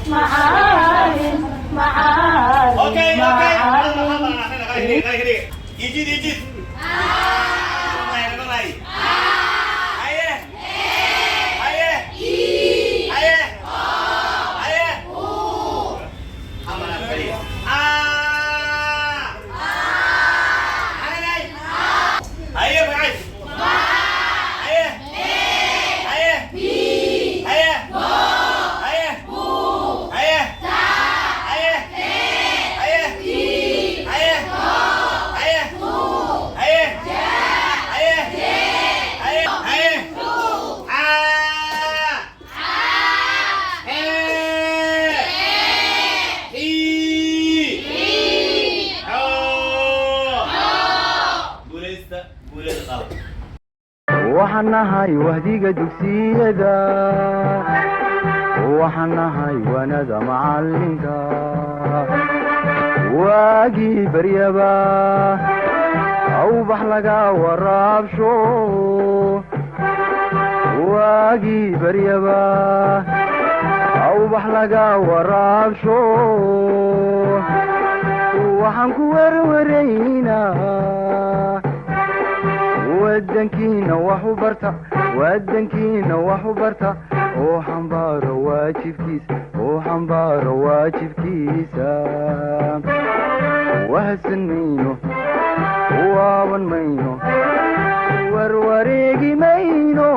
معالم معالم اوكي معالم يجي waxaan nahay wahdiga dugsiyada waxaan nahay wanada macalinka waagii baryaba awbax laga waraabsho waagii baryaba awbax laga waraabsho waxaan ku warwaraynaa wadankiina wax u barta wadankiina wax u barta oo xambaaro waajibkiisa wahsan mayno waaban mayno warwareegi mayno